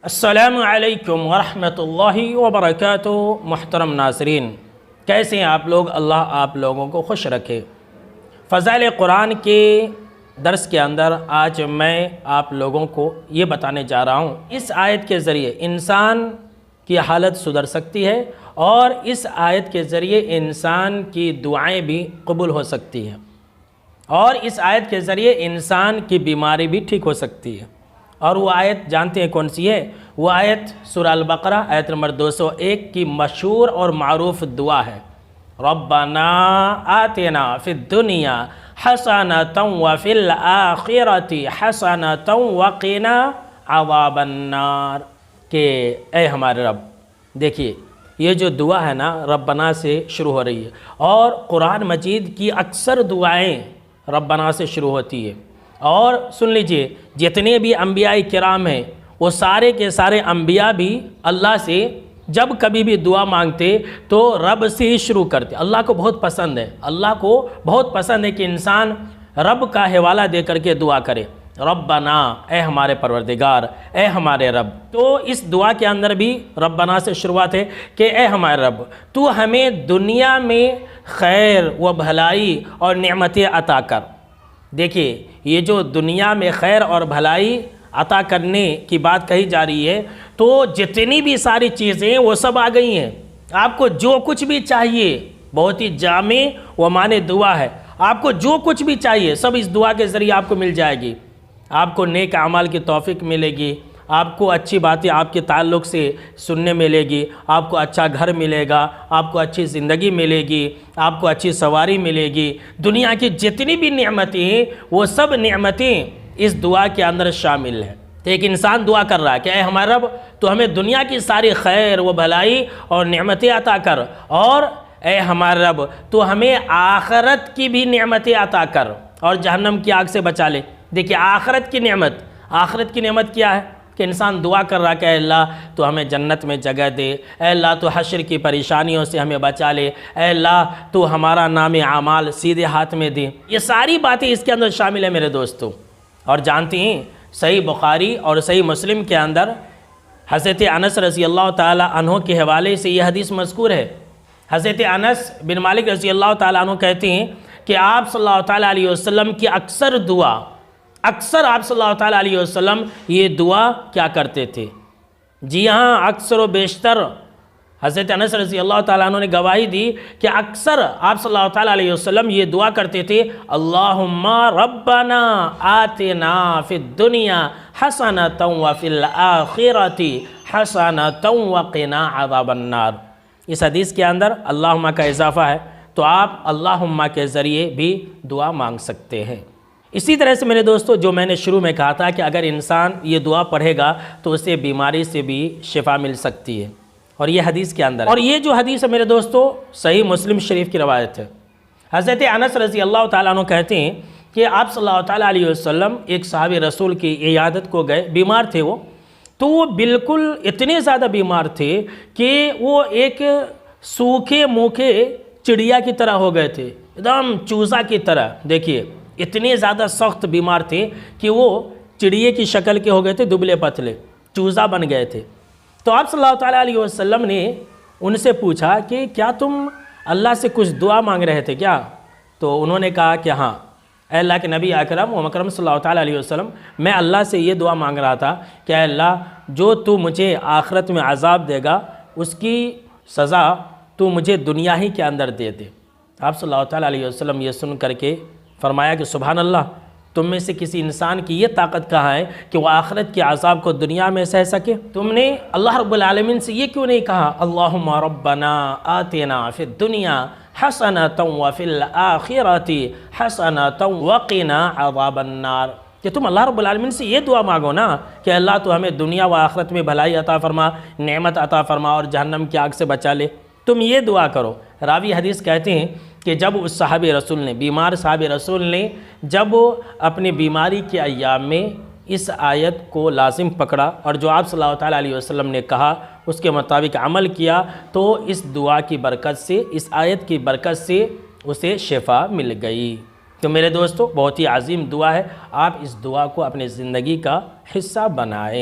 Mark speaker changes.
Speaker 1: السلام علیکم ورحمۃ اللہ وبرکاتہ۔ محترم ناظرین، کیسے ہیں آپ لوگ؟ اللہ آپ لوگوں کو خوش رکھے۔ فضائل قرآن کے درس کے اندر آج میں آپ لوگوں کو یہ بتانے جا رہا ہوں، اس آیت کے ذریعے انسان کی حالت سدھر سکتی ہے اور اس آیت کے ذریعے انسان کی دعائیں بھی قبول ہو سکتی ہیں، اور اس آیت کے ذریعے انسان کی بیماری بھی ٹھیک ہو سکتی ہے۔ اور وہ آیت جانتے ہیں کون سی ہے؟ وہ آیت سورہ البقرہ آیت نمبر 201 کی مشہور اور معروف دعا ہے، ربنا آتنا فی الدنیا حسنۃ وفی الآخرۃ حسنۃ وقنا عذاب النار، کہ اے ہمارے رب۔ دیکھیے یہ جو دعا ہے نا، ربنا سے شروع ہو رہی ہے، اور قرآن مجید کی اکثر دعائیں ربنا سے شروع ہوتی ہے۔ اور سن لیجئے، جتنے بھی انبیاء کرام ہیں وہ سارے کے سارے انبیاء بھی اللہ سے جب کبھی بھی دعا مانگتے تو رب سے ہی شروع کرتے۔ اللہ کو بہت پسند ہے، اللہ کو بہت پسند ہے کہ انسان رب کا حوالہ دے کر کے دعا کرے، ربنا، اے ہمارے پروردگار، اے ہمارے رب۔ تو اس دعا کے اندر بھی ربنا سے شروعات ہے کہ اے ہمارے رب، تو ہمیں دنیا میں خیر و بھلائی اور نعمتیں عطا کر۔ دیکھیے یہ جو دنیا میں خیر اور بھلائی عطا کرنے کی بات کہی جا رہی ہے، تو جتنی بھی ساری چیزیں وہ سب آ گئی ہیں۔ آپ کو جو کچھ بھی چاہیے، بہت ہی جامع و معنی دعا ہے، آپ کو جو کچھ بھی چاہیے سب اس دعا کے ذریعے آپ کو مل جائے گی۔ آپ کو نیک اعمال کی توفیق ملے گی، آپ کو اچھی باتیں آپ کے تعلق سے سننے ملے گی، آپ کو اچھا گھر ملے گا، آپ کو اچھی زندگی ملے گی، آپ کو اچھی سواری ملے گی۔ دنیا کی جتنی بھی نعمتیں ہیں وہ سب نعمتیں اس دعا کے اندر شامل ہیں۔ تو ایک انسان دعا کر رہا ہے کہ اے ہمارے رب، تو ہمیں دنیا کی ساری خیر و بھلائی اور نعمتیں عطا کر، اور اے ہمارے رب، تو ہمیں آخرت کی بھی نعمتیں عطا کر اور جہنم کی آگ سے بچا لے۔ دیکھیے آخرت کی نعمت کیا ہے؟ کہ انسان دعا کر رہا کہ اے اللہ تو ہمیں جنت میں جگہ دے، اے اللہ تو حشر کی پریشانیوں سے ہمیں بچا لے، اے اللہ تو ہمارا نام اعمال سیدھے ہاتھ میں دے۔ یہ ساری باتیں اس کے اندر شامل ہیں میرے دوستوں۔ اور جانتی ہیں صحیح بخاری اور صحیح مسلم کے اندر حضرت انس رضی اللہ تعالیٰ عنہ کے حوالے سے یہ حدیث مذکور ہے۔ حضرت انس بن مالک رضی اللہ تعالیٰ عنہ کہتے ہیں کہ آپ صلی اللہ تعالیٰ علیہ وسلم کی اکثر آپ صلی اللہ تعالیٰ علیہ وسلم یہ دعا کیا کرتے تھے؟ جی ہاں، اکثر و بیشتر حضرت انس رضی اللہ تعالیٰ عنہ نے گواہی دی کہ اکثر آپ صلی اللہ تعالیٰ علیہ وسلم یہ دعا کرتے تھے، اللہم ربنا آتنا فی الدنیا حسنۃ وفی الآخرۃ حسنۃ وقنا عذاب النار۔ اس حدیث کے اندر اللہم کا اضافہ ہے، تو آپ اللہم کے ذریعے بھی دعا مانگ سکتے ہیں۔ اسی طرح سے میرے دوستو، جو میں نے شروع میں کہا تھا کہ اگر انسان یہ دعا پڑھے گا تو اسے بیماری سے بھی شفا مل سکتی ہے، اور یہ حدیث کے اندر ہے۔ اور یہ جو حدیث ہے میرے دوستو صحیح مسلم شریف کی روایت ہے۔ حضرت انس رضی اللہ تعالیٰ عنہ کہتے ہیں کہ آپ صلی اللہ تعالیٰ علیہ وسلم ایک صحابی رسول کی عیادت کو گئے، بیمار تھے وہ، تو وہ بالکل اتنے زیادہ بیمار تھے کہ وہ ایک سوکھے موکھے چڑیا کی طرح ہو گئے تھے، ایک دم چوزا کی طرح۔ دیکھیے اتنے زیادہ سخت بیمار تھے کہ وہ چڑیے کی شکل کے ہو گئے تھے، دبلے پتلے چوزا بن گئے تھے۔ تو آپ صلی اللہ تعالیٰ علیہ وسلم نے ان سے پوچھا کہ کیا تم اللہ سے کچھ دعا مانگ رہے تھے کیا؟ تو انہوں نے کہا کہ ہاں، اے اللہ کے نبی اکرم و مکرم صلی اللہ تعالیٰ علیہ وسلم، میں اللہ سے یہ دعا مانگ رہا تھا کہ اے اللہ، جو تو مجھے آخرت میں عذاب دے گا اس کی سزا تو مجھے دنیا ہی کے اندر دے دے۔ آپ صلی اللہ تعالیٰ علیہ وسلم یہ سن کر کے فرمایا کہ سبحان اللہ، تم میں سے کسی انسان کی یہ طاقت کہاں ہے کہ وہ آخرت کے عذاب کو دنیا میں سہ سکے؟ تم نے اللہ رب العالمین سے یہ کیوں نہیں کہا اللہم ربنا آتنا فی الدنیا حسنۃ وفی الآخرۃ حسنۃ وقنا عذاب النار، کہ تم اللہ رب العالمین سے یہ دعا مانگو نا کہ اللہ تو ہمیں دنیا و آخرت میں بھلائی عطا فرما، نعمت عطا فرما اور جہنم کی آگ سے بچا لے۔ تم یہ دعا کرو۔ راوی حدیث کہتے ہیں کہ جب اس صحابی رسول نے، بیمار صحابی رسول نے جب اپنی بیماری کے ایام میں اس آیت کو لازم پکڑا اور جو آپ صلی اللہ تعالیٰ علیہ وسلم نے کہا اس کے مطابق عمل کیا، تو اس دعا کی برکت سے، اس آیت کی برکت سے اسے شفا مل گئی۔ تو میرے دوستو بہت ہی عظیم دعا ہے، آپ اس دعا کو اپنی زندگی کا حصہ بنائیں۔